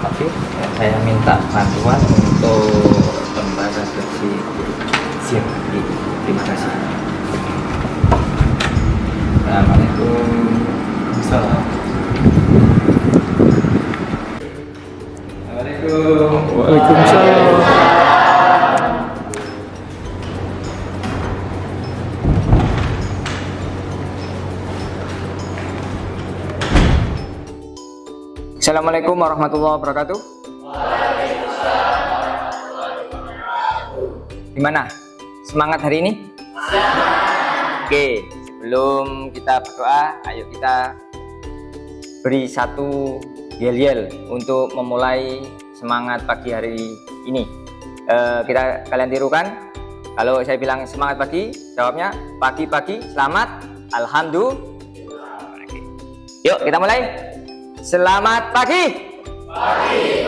Oke, saya minta bantuan untuk lembaga versi siap. Terima kasih. Assalamualaikum. Assalamualaikum. Waalaikumsalam. Assalamualaikum warahmatullahi wabarakatuh. Gimana? Semangat hari ini? Oke, sebelum kita berdoa, ayo kita beri satu yel-yel untuk memulai semangat pagi hari ini. Kalian tirukan. Kalau saya bilang semangat pagi, jawabnya pagi-pagi selamat alhamdulillah. Oke. Yuk kita mulai. Selamat pagi. Pagi.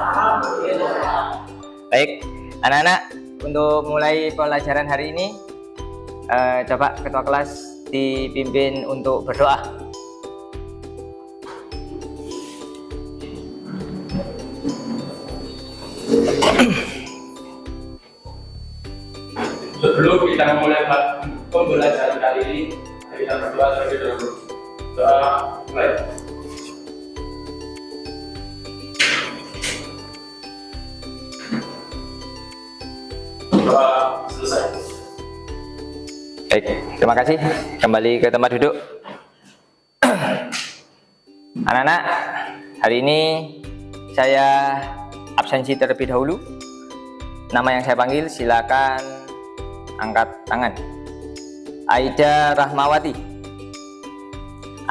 Alhamdulillah. Baik, anak-anak, untuk mulai pelajaran hari ini, coba ketua kelas dipimpin untuk berdoa. Sebelum kita memulai pembelajaran kali ini, kita berdoa terlebih dahulu. Doa mulai. Doa selesai. Baik, terima kasih. Kembali ke tempat duduk. Anak-anak, hari ini saya absensi terlebih dahulu. Nama yang saya panggil, silakan angkat tangan. Aida Rahmawati,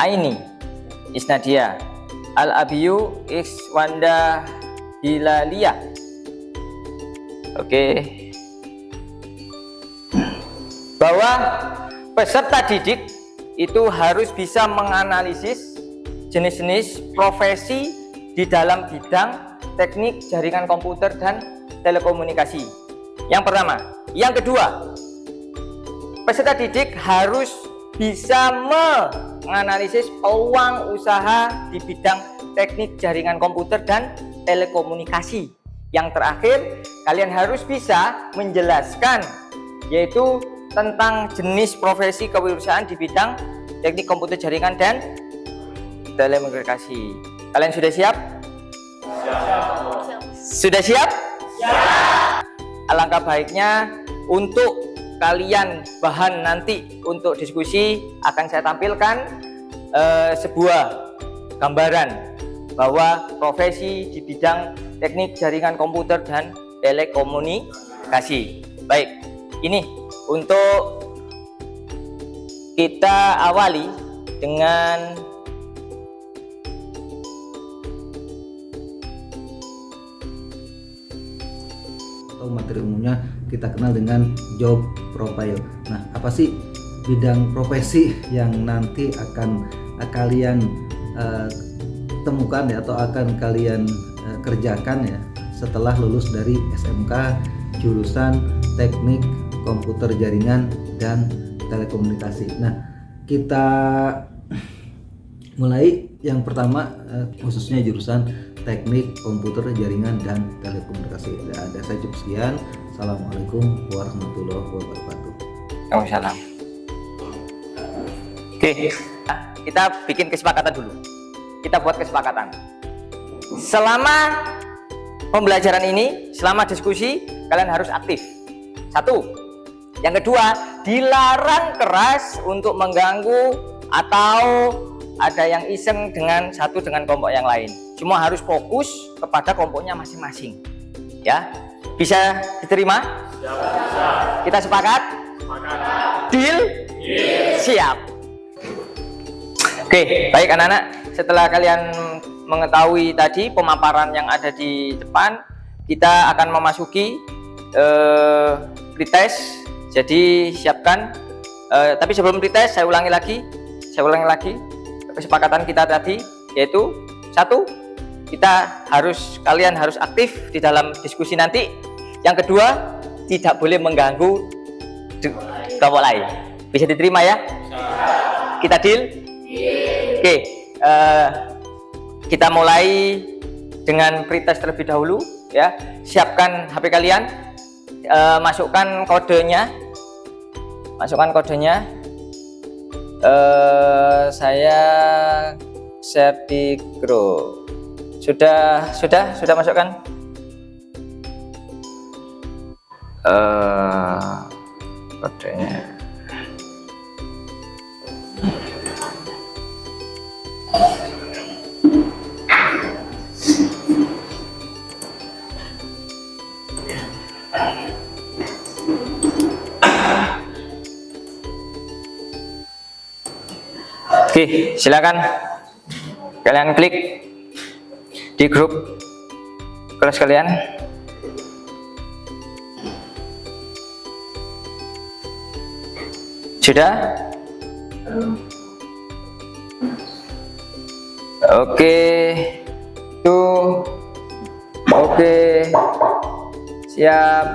Aini Isnadia, Al-Abiyu Iswanda Hilalia. Oke. Bahwa peserta didik itu harus bisa menganalisis jenis-jenis profesi di dalam bidang teknik jaringan komputer dan telekomunikasi. Yang pertama. Yang kedua, peserta didik harus bisa menganalisis peluang usaha di bidang teknik jaringan komputer dan telekomunikasi. Yang terakhir, kalian harus bisa menjelaskan yaitu tentang jenis profesi kewirausahaan di bidang teknik komputer jaringan dan telekomunikasi. Kalian sudah siap? Sudah siap? Siap. Alangkah baiknya untuk kalian bahan nanti untuk diskusi akan saya tampilkan sebuah gambaran bahwa profesi di bidang teknik jaringan komputer dan telekomunikasi. Baik, ini untuk kita awali dengan materi umumnya kita kenal dengan job profile. Nah, apa sih bidang profesi yang nanti akan kalian temukan ya, atau akan kalian kerjakan ya setelah lulus dari SMK jurusan teknik komputer jaringan dan telekomunikasi. Nah, kita mulai yang pertama khususnya jurusan teknik komputer jaringan dan telekomunikasi. Ada saya cukup sekian. Assalamualaikum warahmatullahi wabarakatuh. Waalaikumsalam. Oke, kita bikin kesepakatan dulu. Kita buat kesepakatan. Selama pembelajaran ini, selama diskusi, kalian harus aktif. Satu. Yang kedua, dilarang keras untuk mengganggu atau ada yang iseng dengan kelompok yang lain. Semua harus fokus kepada kelompoknya masing-masing. Ya, bisa diterima? Bisa. Kita sepakat? Sepakat. Deal? Deal. Siap. Oke, baik anak-anak. Setelah kalian mengetahui tadi pemaparan yang ada di depan, kita akan memasuki pretest. Jadi siapkan. Tapi sebelum pretest, saya ulangi lagi kesepakatan kita tadi, yaitu satu, kalian harus aktif di dalam diskusi nanti. Yang kedua, tidak boleh mengganggu kelompok lain. Bisa diterima ya? Kita deal? Oke. kita mulai dengan pretest terlebih dahulu ya. Siapkan HP kalian, masukkan kodenya. Saya share di grup. Sudah masukkan? Kodenya. Oke, silakan kalian klik di grup kelas kalian. Sudah? Oke. Oke. Siap.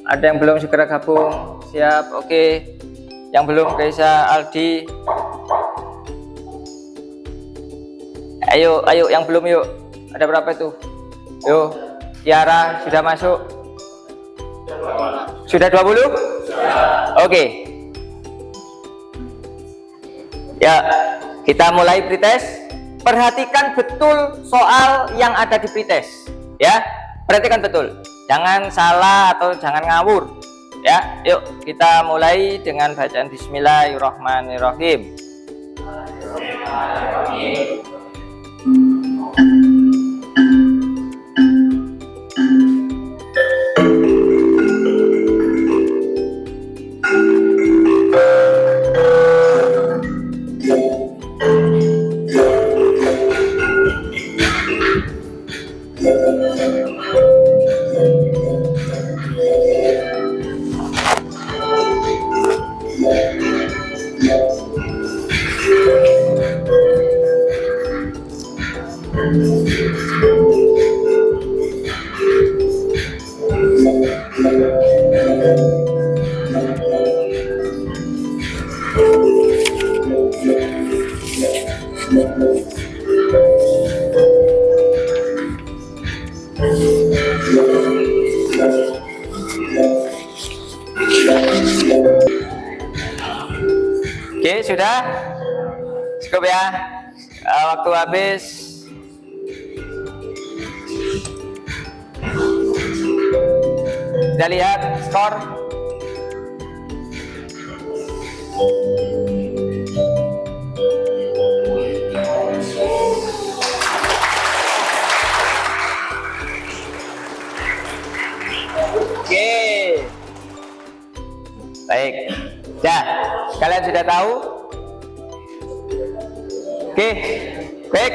Ada yang belum segera gabung? Siap. Oke. Yang belum, Kaisa, Aldi. Ayo yang belum yuk. Ada berapa itu? Yuk. Tiara sudah masuk? Sudah 20? Oke. Ya, kita mulai pretest. Perhatikan betul soal yang ada di pretest. Ya, perhatikan betul. Jangan salah atau jangan ngawur. Ya, yuk kita mulai dengan bacaan Bismillahirrahmanirrahim. Oke, sudah cukup ya. Waktu habis. Kita lihat skor. Oke. Baik. Ya, kalian sudah tahu? Oke. Baik.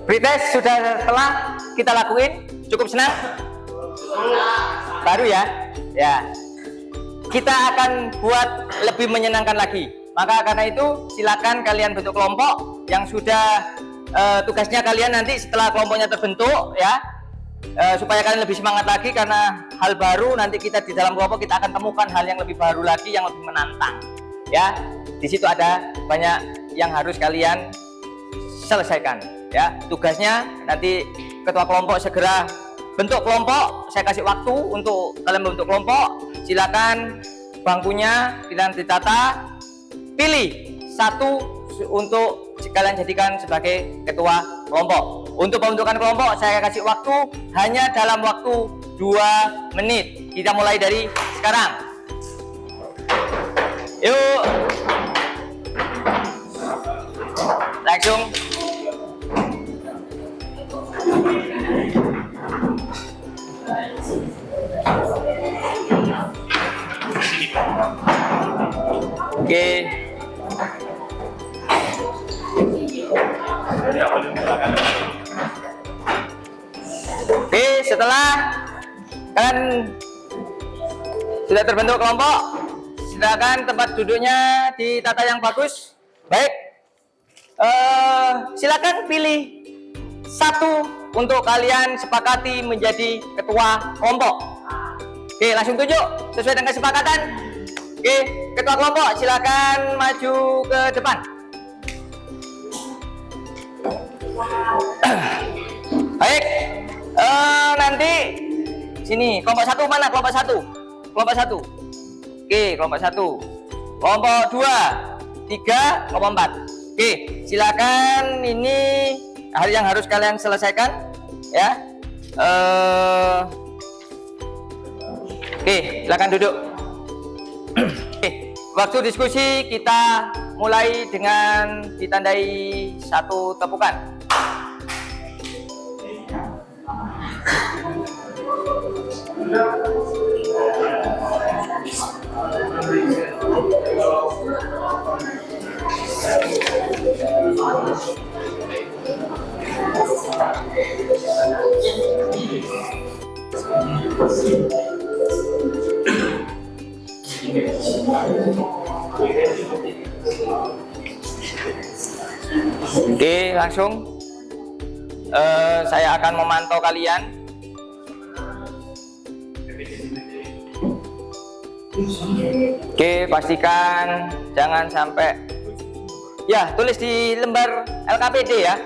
Pretest sudah telah kita lakuin. Cukup senang? Baru ya? Ya. Kita akan buat lebih menyenangkan lagi. Maka karena itu silakan kalian bentuk kelompok yang sudah tugasnya kalian nanti setelah kelompoknya terbentuk ya. Supaya kalian lebih semangat lagi karena hal baru nanti kita di dalam kelompok kita akan temukan hal yang lebih baru lagi yang lebih menantang ya. Di situ ada banyak yang harus kalian selesaikan ya. Tugasnya nanti ketua kelompok segera bentuk kelompok. Saya kasih waktu untuk kalian membentuk kelompok. Silakan bangkunya kalian ditata, pilih satu untuk kalian jadikan sebagai ketua kelompok. Untuk pembentukan kelompok saya kasih waktu hanya dalam waktu 2 menit. Kita mulai dari sekarang. Yuk. Langsung. Oke. Oke, setelah kalian sudah terbentuk kelompok, silakan tempat duduknya ditata yang bagus. Baik, silakan pilih satu untuk kalian sepakati menjadi ketua kelompok. Oke, langsung tunjuk sesuai dengan kesepakatan. Oke, ketua kelompok silakan maju ke depan. Baik, nanti sini kelompok 1 mana? Kelompok 1. Kelompok 1. Oke, kelompok 1. Kelompok 2, 3, kelompok 4. Oke, silakan, ini hal yang harus kalian selesaikan ya. Oke, silakan duduk. Oke, waktu diskusi kita mulai dengan ditandai 1 tepukan. Oke, langsung saya akan memantau kalian. Oke, pastikan jangan sampai ya, tulis di lembar LKPD ya.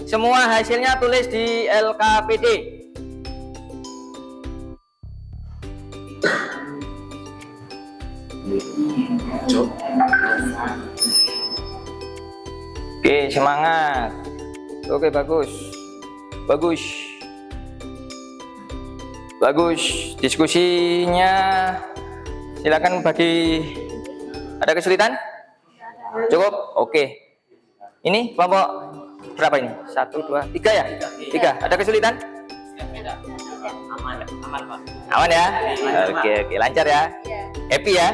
Semua hasilnya tulis di LKPD. Oke, semangat. Oke, bagus. Bagus. Bagus. Diskusinya silakan bagi. Ada kesulitan? Cukup? Oke. Ini kelompok berapa ini? 1, 2, 3 ya? 3. Ada kesulitan? Aman ya? Oke, lancar ya? Happy ya?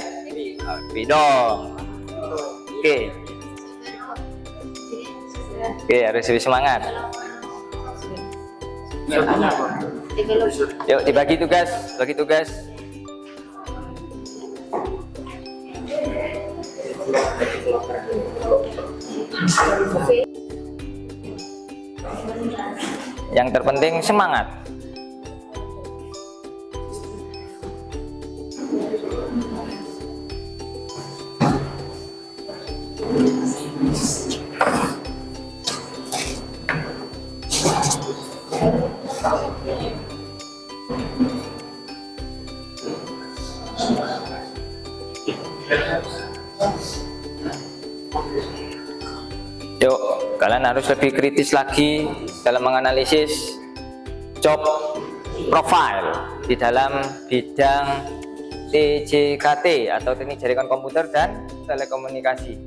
Happy dong. Oke. Oke, harus lebih semangat. Yuk, dibagi tugas, bagi tugas. Yang terpenting semangat. Yuk, kalian harus lebih kritis lagi dalam menganalisis job profile di dalam bidang TJKT atau teknik jaringan komputer dan telekomunikasi.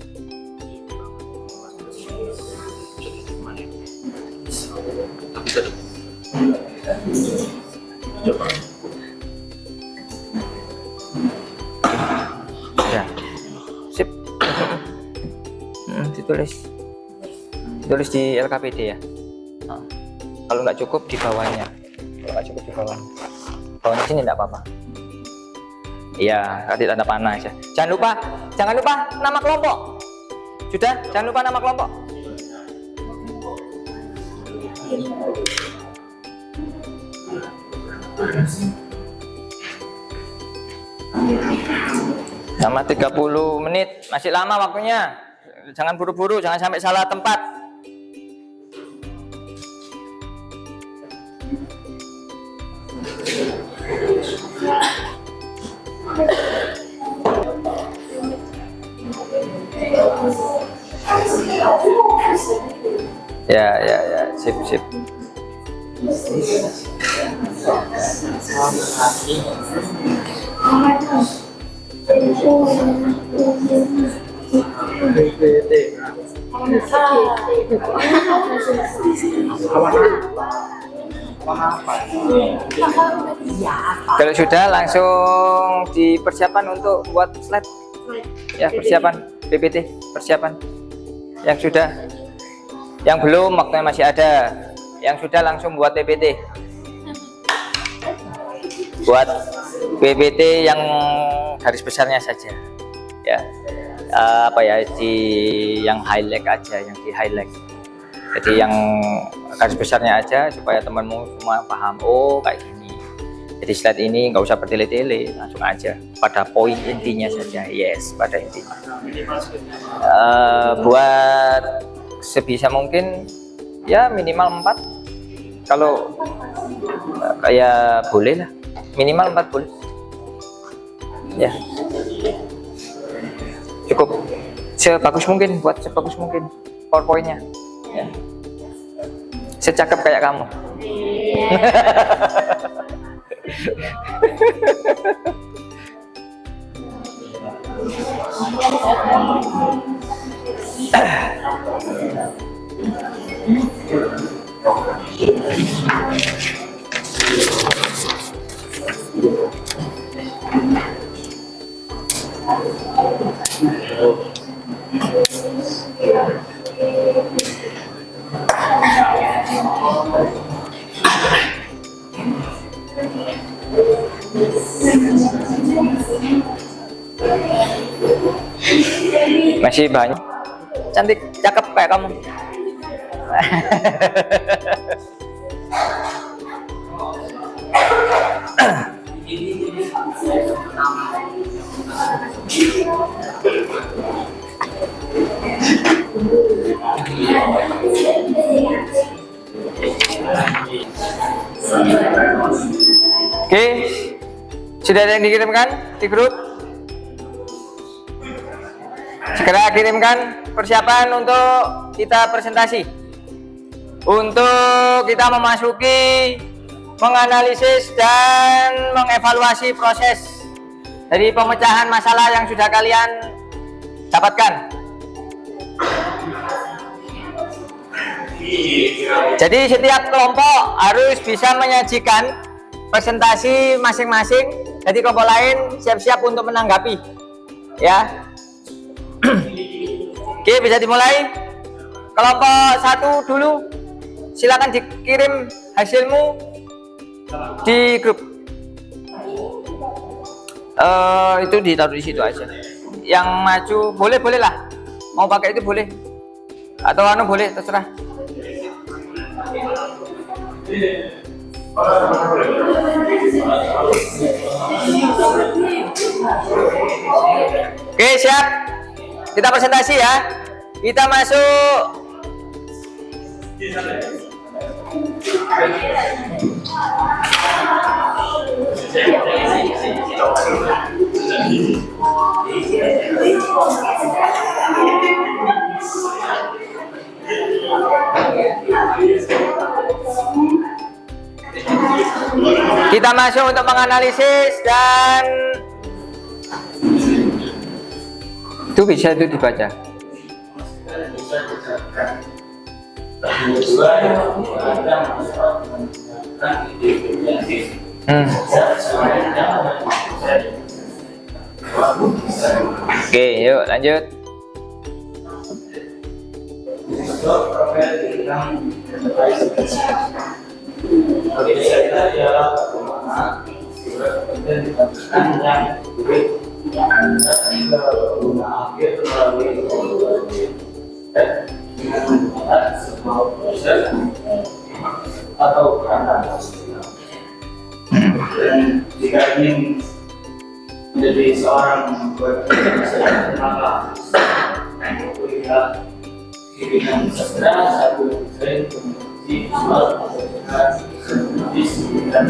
Ya, sip. Ditulis di LKPD ya. Nah, kalau nggak cukup di bawahnya. Kalau nggak cukup di bawahnya. Bawahnya sini nggak apa-apa. Iya, kasih tanda panah aja. Jangan lupa nama kelompok. Sudah, jangan lupa nama kelompok. Sama 30 menit, masih lama waktunya. Jangan buru-buru, jangan sampai salah tempat. Ya, sip. Kalau sudah langsung dipersiapkan untuk buat slide. Ya, persiapan PPT, persiapan. Yang sudah, yang belum waktunya masih ada. Yang sudah langsung buat PPT. Buat PPT yang garis besarnya saja. Ya. Yang highlight aja, yang di highlight. Jadi yang garis besarnya aja supaya temanmu semua paham. Oh, kayak gini. Jadi slide ini nggak usah bertele-tele, langsung aja pada poin intinya saja. Yes, pada intinya. Buat sebisa mungkin Ya minimal 4. Kalau kayak boleh lah, minimal 4 boleh. Ya, cukup sebagus mungkin, buat sebagus mungkin PowerPoint-nya. Ya. Secakep kayak kamu. Masih banyak. Cantik, cakep kayak kamu. Oke, sudah ada yang dikirimkan di grup? Segera kirimkan persiapan untuk kita presentasi, untuk kita memasuki menganalisis dan mengevaluasi proses dari pemecahan masalah yang sudah kalian dapatkan. Jadi setiap kelompok harus bisa menyajikan presentasi masing-masing. Jadi kelompok lain siap-siap untuk menanggapi, ya. Oke, bisa dimulai. Kelompok 1 dulu, silakan dikirim hasilmu di grup. Itu ditaruh di situ aja. Yang maju boleh lah, mau pakai itu boleh, atau anu boleh, terserah. Oke, siap. Kita presentasi ya. Kita masuk. Kita masuk untuk menganalisis dan itu bisa itu dibaca. Oke, yuk lanjut. Atau jika ingin menjadi seorang maka kuliah dengan sastra satu desain komunikasi dan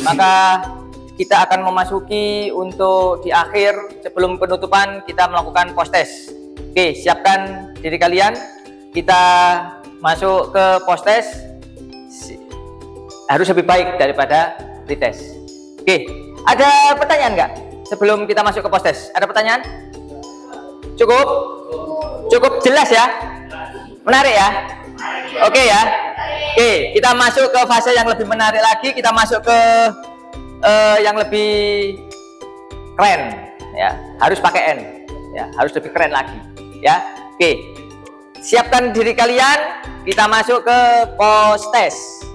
maka kita akan memasuki untuk di akhir sebelum penutupan kita melakukan post test. Oke, siapkan diri kalian. Kita masuk ke post test. Harus lebih baik daripada retest. Oke, ada pertanyaan nggak sebelum kita masuk ke post test? Ada pertanyaan? Cukup? Cukup jelas ya? Menarik ya? Oke ya? Oke, kita masuk ke fase yang lebih menarik lagi. Kita masuk ke yang lebih keren ya, harus pakai N ya, harus lebih keren lagi ya. Oke, siapkan diri kalian, kita masuk ke post test.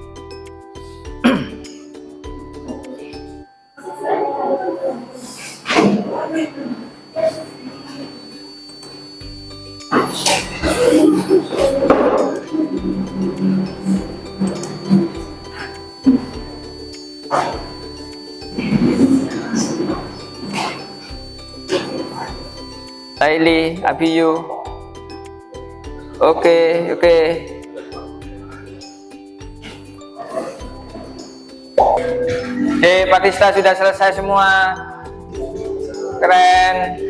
Laili, Abiyu. Oke. Pak Tista sudah selesai semua. Keren.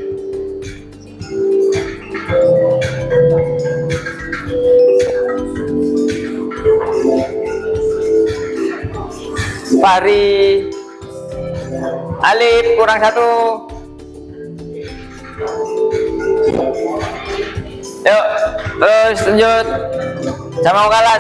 Fahri, Alif kurang 1. Yuk, terus lanjut. Jangan mau kalah.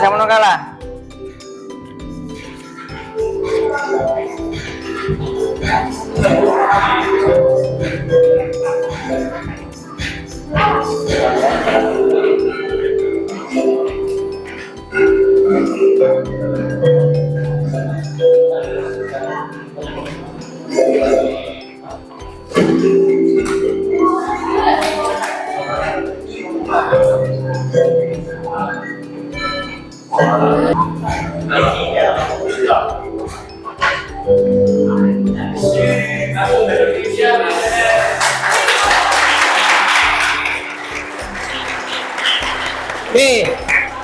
Oke,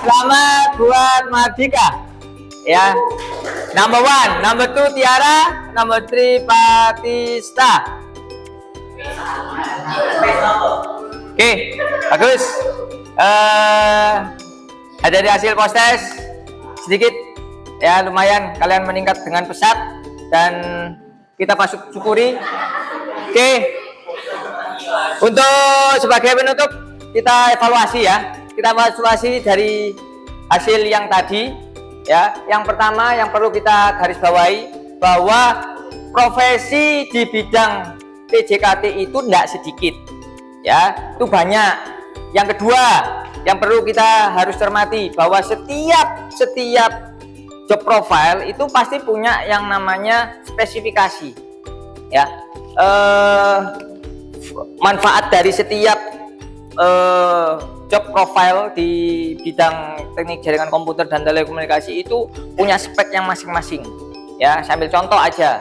selamat buat Mardika. Ya, number 1, number 2 Tiara, number 3 Patista. Oke, bagus. Ada di hasil post test sedikit, ya lumayan kalian meningkat dengan pesat dan kita masuk syukuri. Oke, untuk sebagai penutup kita evaluasi ya. Kita evaluasi dari hasil yang tadi ya. Yang pertama yang perlu kita garis bawahi bahwa profesi di bidang PJKT itu tidak sedikit ya, itu banyak. Yang kedua yang perlu kita harus cermati bahwa setiap job profile itu pasti punya yang namanya spesifikasi ya. Manfaat dari setiap job profile di bidang teknik jaringan komputer dan telekomunikasi itu punya spek yang masing-masing ya. Sambil contoh aja,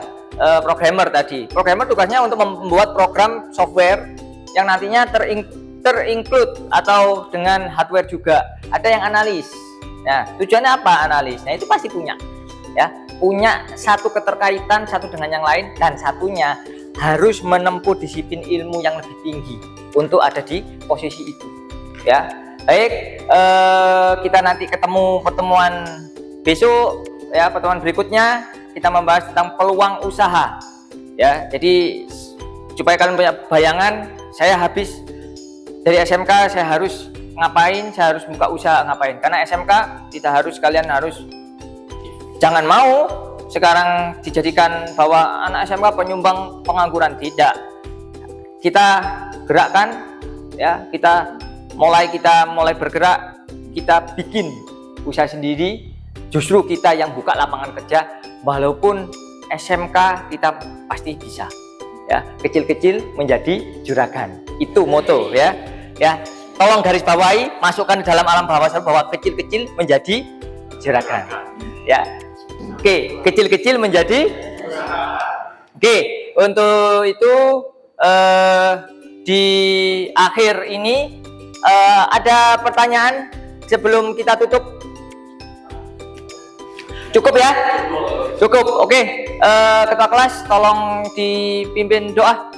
programmer tadi. Programmer tugasnya untuk membuat program software yang nantinya terinclude atau dengan hardware juga. Ada yang analis. Nah, tujuannya apa analis? Nah, itu pasti punya ya, punya satu keterkaitan satu dengan yang lain, dan satunya harus menempuh disiplin ilmu yang lebih tinggi untuk ada di posisi itu. Ya, baik, kita nanti ketemu pertemuan besok ya, pertemuan berikutnya kita membahas tentang peluang usaha ya. Jadi supaya kalian punya bayangan, saya habis dari SMK saya harus ngapain, saya harus buka usaha ngapain. Karena SMK kalian harus jangan mau sekarang dijadikan bahwa anak SMK penyumbang pengangguran, tidak. Kita gerakkan ya, kita mulai bergerak, kita bikin usaha sendiri, justru kita yang buka lapangan kerja. Walaupun SMK kita pasti bisa ya, kecil-kecil menjadi juragan, itu moto ya. Tolong garis bawahi, masukkan dalam alam bawah sadar bahwa kecil-kecil menjadi juragan ya. Oke, kecil-kecil menjadi. Oke, untuk itu di akhir ini ada pertanyaan sebelum kita tutup? Cukup ya? Cukup. Oke. Ketua kelas tolong dipimpin doa.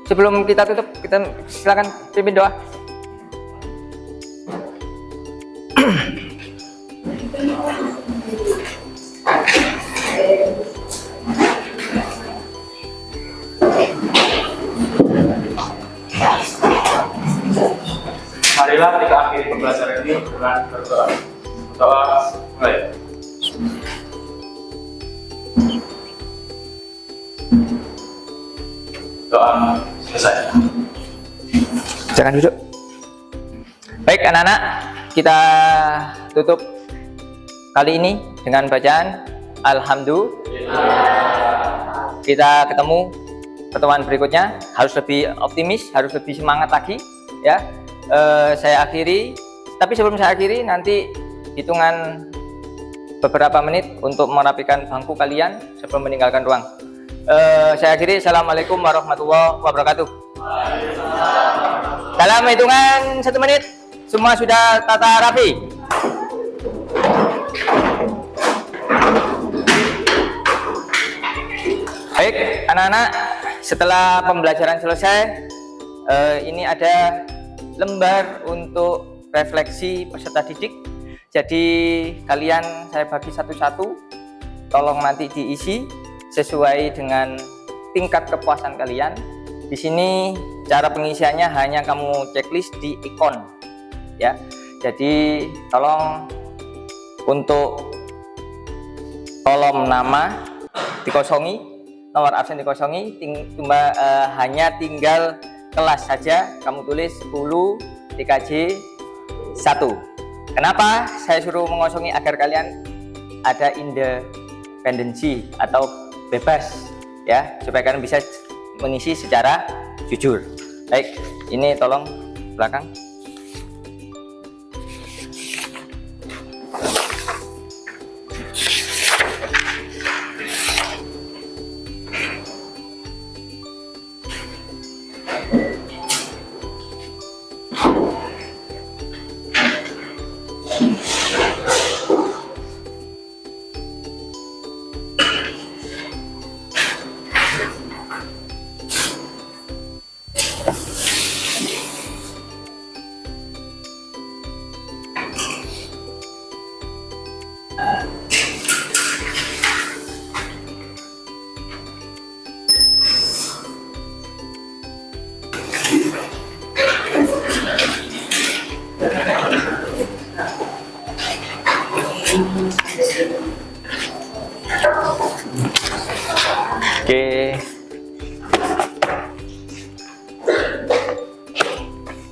Sebelum kita tutup, kita silakan pimpin doa. Marilah kita akhiri pembelajaran ini dengan berdoa. Doa mulai. Doa selesai. Jangan duduk. Baik anak-anak, kita tutup kali ini dengan bacaan Alhamdulillah. Kita ketemu pertemuan berikutnya, harus lebih optimis, harus lebih semangat lagi ya. Saya akhiri, tapi sebelum saya akhiri nanti hitungan beberapa menit untuk merapikan bangku kalian sebelum meninggalkan ruang. Saya akhiri, assalamualaikum warahmatullahi wabarakatuh. Dalam hitungan 1 menit, semua sudah tata rapi. Baik, anak-anak, setelah pembelajaran selesai, ini ada lembar untuk refleksi peserta didik. Jadi kalian saya bagi satu-satu, tolong nanti diisi sesuai dengan tingkat kepuasan kalian. Di sini cara pengisiannya hanya kamu checklist di ikon, ya. Jadi tolong untuk kolom nama dikosongi, nomor absen dikosongi, hanya tinggal kelas saja kamu tulis 10 TKJ 1. Kenapa saya suruh mengosongi? Agar kalian ada independensi atau bebas, ya, supaya kalian bisa mengisi secara jujur. Baik, ini tolong belakang.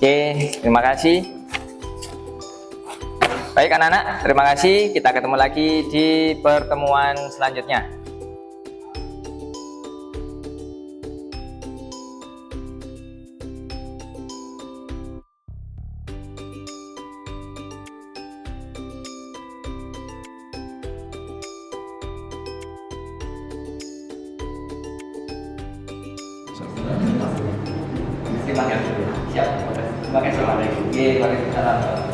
Oke, terima kasih. Baik anak-anak, terima kasih. Kita ketemu lagi di pertemuan selanjutnya. Terima kasih. Siap. Terima kasih. Waalaikumsalam.